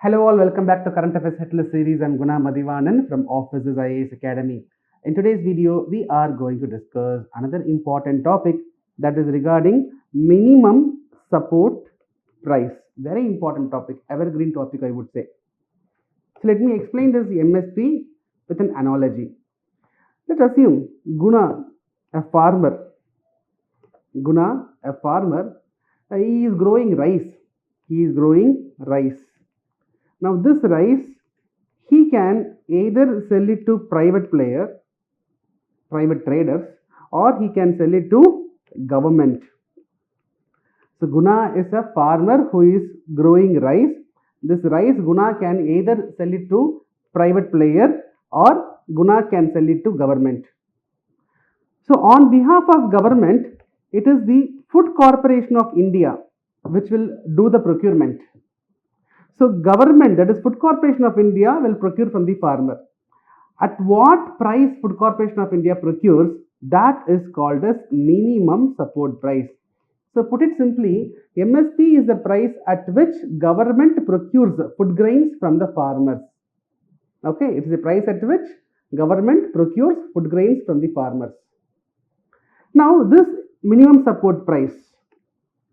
Hello all, welcome back to Current Affairs Hit List series. I'm Guna Mathivanan from Offices IAS Academy. In today's video, we are going to discuss another important topic that is regarding minimum support price. Very important topic, evergreen topic I would say. So let me explain this MSP with an analogy. Let's assume Guna, a farmer, he is growing rice. Now this rice, he can either sell it to private traders, or he can sell it to government. So Guna is a farmer who is growing rice. This rice Guna can either sell it to private player or Guna can sell it to government. So on behalf of government, it is the Food Corporation of India which will do the procurement. So government, that is Food Corporation of India, will procure from the farmer. At what price Food Corporation of India procures, that is called as minimum support price. So put it simply, MSP is the price at which government procures food grains from the farmers. Okay, it is the price at which government procures food grains from the farmers. Now this minimum support price,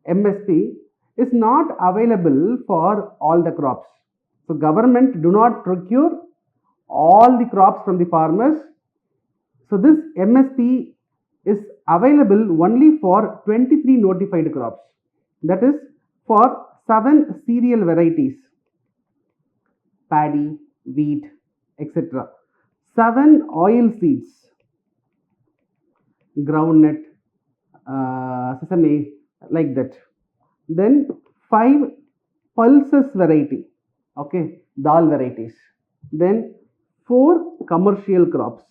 MSP, is not available for all the crops. So government do not procure all the crops from the farmers. So this MSP is available only for 23 notified crops. That is for 7 cereal varieties, paddy, wheat, etc. 7 oil seeds, groundnut, sesame, like that. Then 5 pulses variety, okay, dal varieties. Then 4 commercial crops.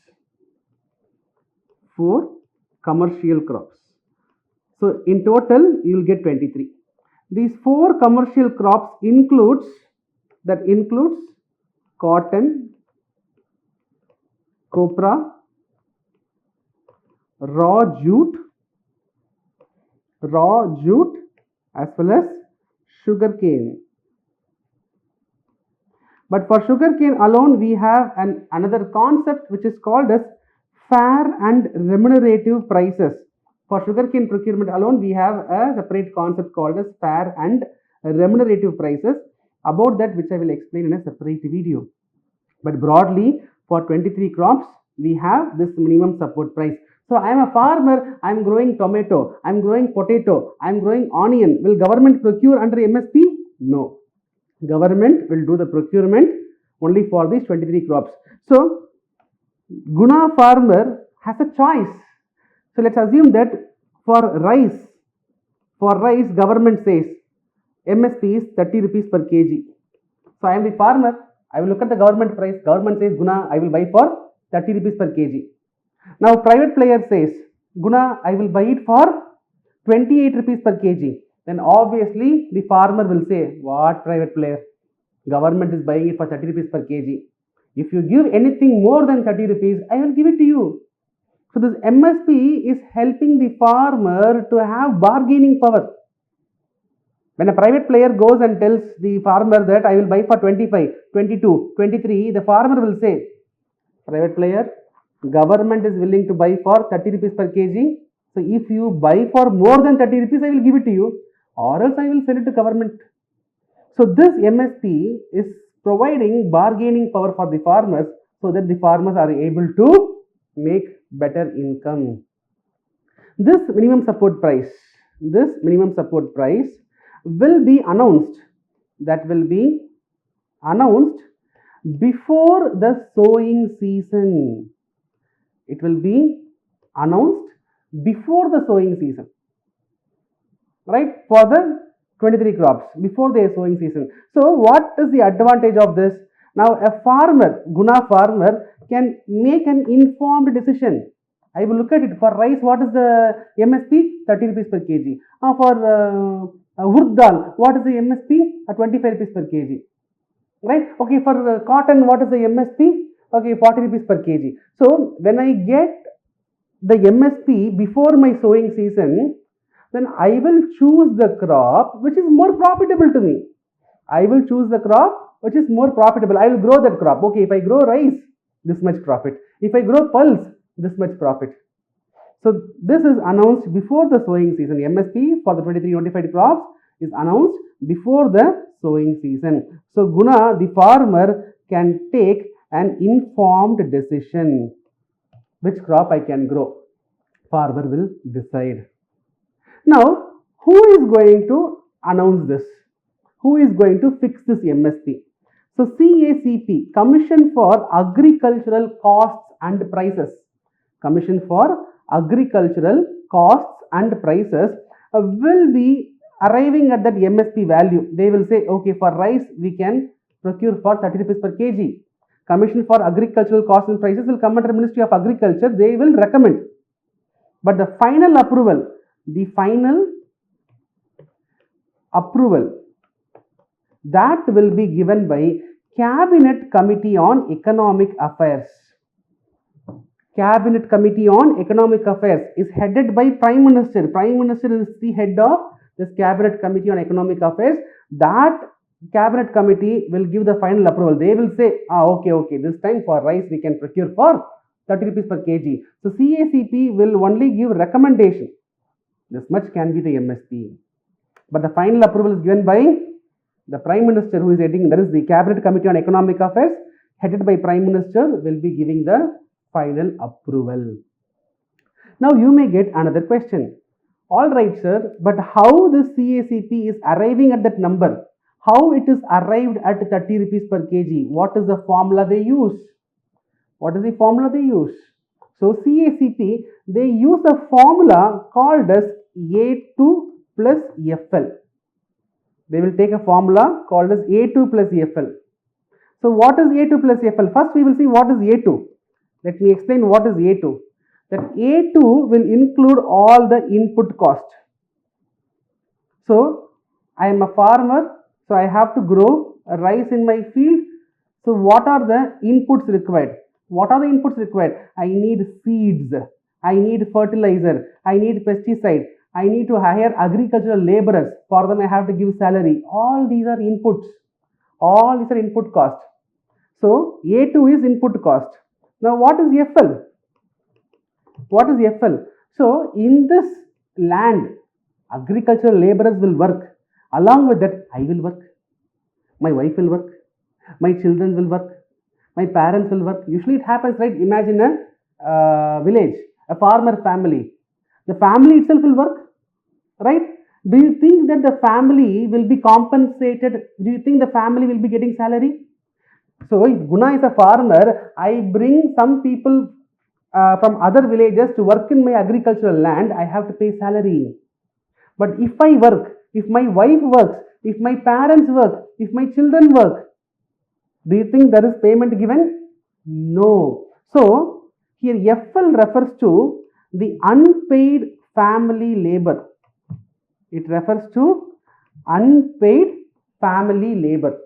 So in total you will get 23. These 4 commercial crops includes cotton, copra, raw jute, as well as sugarcane. But for sugarcane alone, we have another concept which is called as fair and remunerative prices. For sugarcane procurement alone, we have a separate concept called as fair and remunerative prices. About that, which I will explain in a separate video. But broadly, for 23 crops, we have this minimum support price. So I am a farmer, I am growing tomato, I am growing potato, I am growing onion. Will government procure under MSP? No. Government will do the procurement only for these 23 crops. So Guna farmer has a choice. So let's assume that for rice government says MSP is 30 rupees per kg. So I am the farmer, I will look at the government price. Government says Guna, I will buy for 30 rupees per kg. Now private player says, Guna, I will buy it for 28 rupees per kg. Then obviously the farmer will say, what private player? Government is buying it for 30 rupees per kg. If you give anything more than 30 rupees, I will give it to you. So this MSP is helping the farmer to have bargaining power. When a private player goes and tells the farmer that I will buy for 25, 22, 23, the farmer will say, private player, government is willing to buy for 30 rupees per kg. So if you buy for more than 30 rupees, I will give it to you, or else I will sell it to government. So this MSP is providing bargaining power for the farmers so that the farmers are able to make better income. This minimum support price will be announced. That will be announced before the sowing season. It will be announced before the sowing season, right? For the 23 crops, before the sowing season. So what is the advantage of this? Now a farmer, Guna farmer, can make an informed decision. I will look at it. For rice, what is the MSP? 30 rupees per kg. For urd dal, what is the MSP? 25 rupees per kg. Right? Okay, for cotton, what is the MSP? Okay, 40 rupees per kg. So when I get the MSP before my sowing season, then I will choose the crop which is more profitable to me. I will choose the crop which is more profitable, I will grow that crop. Okay, if I grow rice, this much profit. If I grow pulse, this much profit. So this is announced before the sowing season. MSP for the 23-25 crops is announced before the sowing season. So Guna, the farmer, can take an informed decision. Which crop I can grow? Farmer will decide. Now, who is going to announce this? Who is going to fix this MSP? So CACP, Commission for Agricultural Costs and Prices. Commission for Agricultural Costs and Prices will be arriving at that MSP value. They will say, okay, for rice we can procure for 30 rupees per kg. Commission for Agricultural Costs and Prices will come under Ministry of Agriculture. They will recommend. But the final approval, that will be given by Cabinet Committee on Economic Affairs. Cabinet Committee on Economic Affairs is headed by Prime Minister. Prime Minister is the head of this Cabinet Committee on Economic Affairs. That Cabinet Committee will give the final approval. They will say, okay, this time for rice we can procure for 30 rupees per kg. So CACP will only give recommendation. This much can be the MSP. But the final approval is given by the Prime Minister, who is heading, that is the Cabinet Committee on Economic Affairs, headed by Prime Minister, will be giving the final approval. Now you may get another question. Alright sir, but how this CACP is arriving at that number? How it is arrived at 30 rupees per kg? What is the formula they use? So CACP, they use a formula called as A2 plus FL. They will take a formula called as A2 plus FL. So what is A2 plus FL? First we will see what is A2. Let me explain what is A2. That A2 will include all the input cost. So I am a farmer, so I have to grow rice in my field. So what are the inputs required? I need seeds, I need fertilizer, I need pesticide, I need to hire agricultural laborers. For them I have to give salary. All these are inputs. All these are input cost. So A2 is input cost. Now what is FL? So in this land, agricultural laborers will work. Along with that, I will work. My wife will work. My children will work. My parents will work. Usually it happens, right? Imagine a village, a farmer family. The family itself will work, right? Do you think that the family will be compensated? Do you think the family will be getting salary? So if Guna is a farmer, I bring some people from other villages to work in my agricultural land, I have to pay salary. But if I work, if my wife works, if my parents work, if my children work, do you think there is payment given? No. So here FL refers to the unpaid family labor. It refers to unpaid family labor.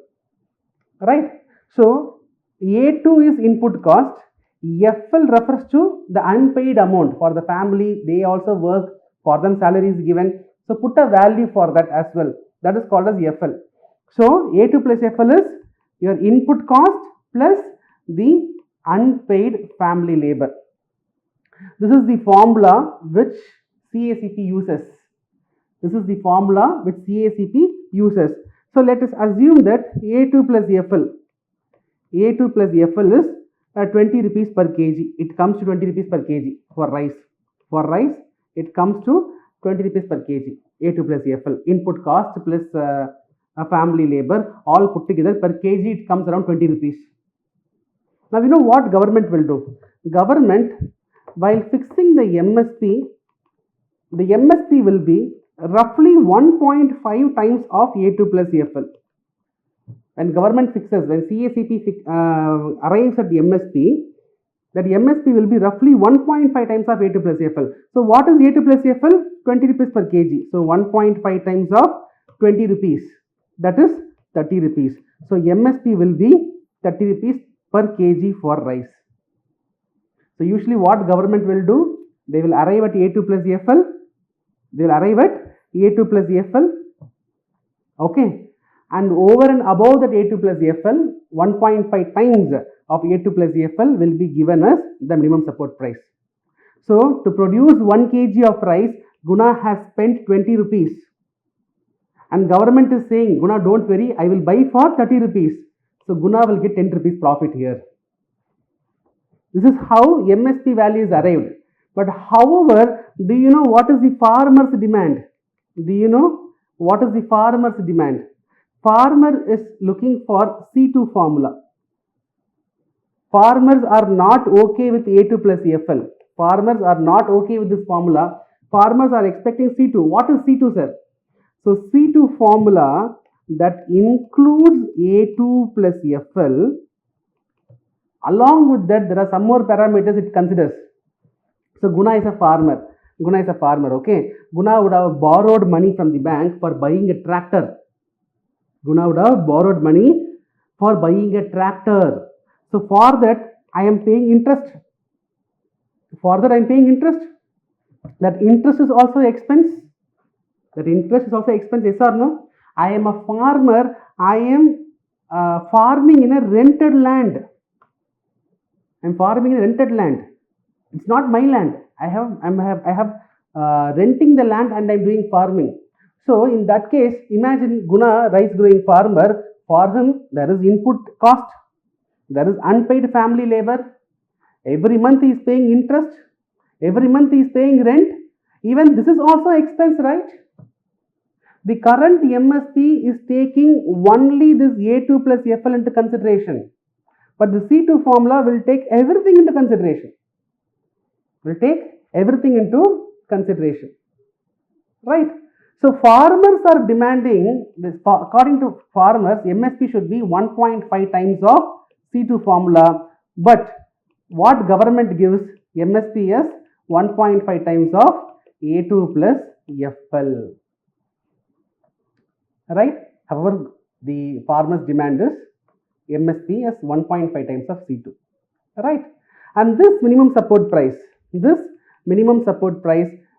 Right? So A2 is input cost. FL refers to the unpaid amount for the family. They also work, for them salary is given. So put a value for that as well. That is called as FL. So A2 plus FL is your input cost plus the unpaid family labor. This is the formula which CACP uses. So let us assume that A2 plus FL is 20 rupees per kg. It comes to 20 rupees per kg for rice. For rice, it comes to 20 rupees per kg. A2 plus FL. Input cost plus a family labor, all put together per kg, it comes around 20 rupees. Now you know what government will do? Government, while fixing the MSP will be roughly 1.5 times of A2 plus FL. When government fixes, when CACP arrives at the MSP, that MSP will be roughly 1.5 times of A2 plus FL. So what is A2 plus FL? 20 rupees per kg. So 1.5 times of 20 rupees. That is 30 rupees. So MSP will be 30 rupees per kg for rice. So usually what government will do? They will arrive at A2 plus FL. Okay. and over and above that A2 plus FL, 1.5 times of A2 plus FL will be given as the minimum support price. So to produce 1 kg of rice, Guna has spent 20 rupees. And government is saying, Guna, don't worry, I will buy for 30 rupees. So Guna will get 10 rupees profit here. This is how MSP value is arrived. But however, do you know what is the farmer's demand? Do you know what is the farmer's demand? Farmer is looking for C2 formula. Farmers are not okay with A2 plus FL. Farmers are not okay with this formula. Farmers are expecting C2. What is C2, sir? So C2 formula that includes A2 plus FL. Along with that, there are some more parameters it considers. So Guna is a farmer. Guna is a farmer, okay. Guna would have borrowed money from the bank for buying a tractor. Guna would have borrowed money for buying a tractor. So for that, I am paying interest. For that, I am paying interest. That interest is also expense. That interest is also expense, yes or no? I am a farmer. I am farming in a rented land. I am farming in a rented land. It's not my land. I have renting the land and I am doing farming. So in that case, imagine Guna, rice growing farmer. For him, there is input cost. There is unpaid family labor. Every month he is paying interest. Every month he is paying rent. Even this is also expense, right? The current MSP is taking only this A2 plus FL into consideration. But the C2 formula will take everything into consideration. Will take everything into consideration. Right? So farmers are demanding this. According to farmers, MSP should be 1.5 times of C2 formula. But what government gives MSP as 1.5 times of A2 plus FL. Right? However, the farmers demand is MSP as 1.5 times of C2. Right? And this minimum support price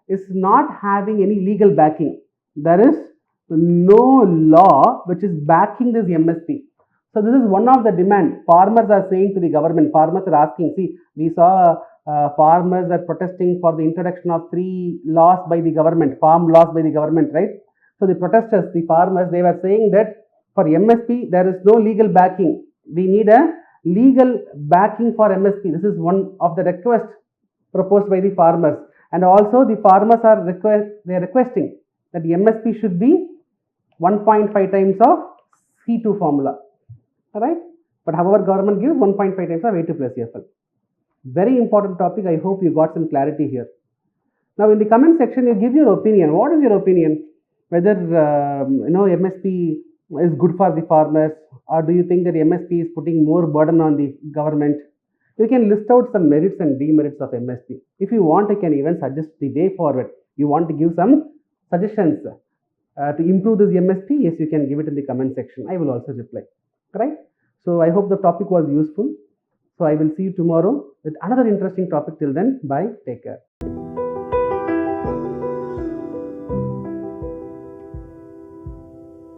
is not having any legal backing. There is no law which is backing this MSP. So this is one of the demand. Farmers are saying to the government, farmers are asking, see, we saw farmers are protesting for the introduction of 3 laws by the government, farm laws by the government, right? So the protesters, the farmers, they were saying that for MSP, there is no legal backing. We need a legal backing for MSP. This is one of the requests proposed by the farmers. And also the farmers are requesting that the MSP should be 1.5 times of C2 formula. Alright? But however, government gives 1.5 times of A2 plus FL. Very important topic. I hope you got some clarity here. Now in the comment section, you give your opinion. What is your opinion? Whether MSP is good for the farmers, or do you think that MSP is putting more burden on the government? You can list out some merits and demerits of MSP. If you want, I can even suggest the way forward. You want to give some suggestions to improve this MSP? Yes, you can give it in the comment section. I will also reply. Right? So I hope the topic was useful. So I will see you tomorrow with another interesting topic. Till then, bye. Take care.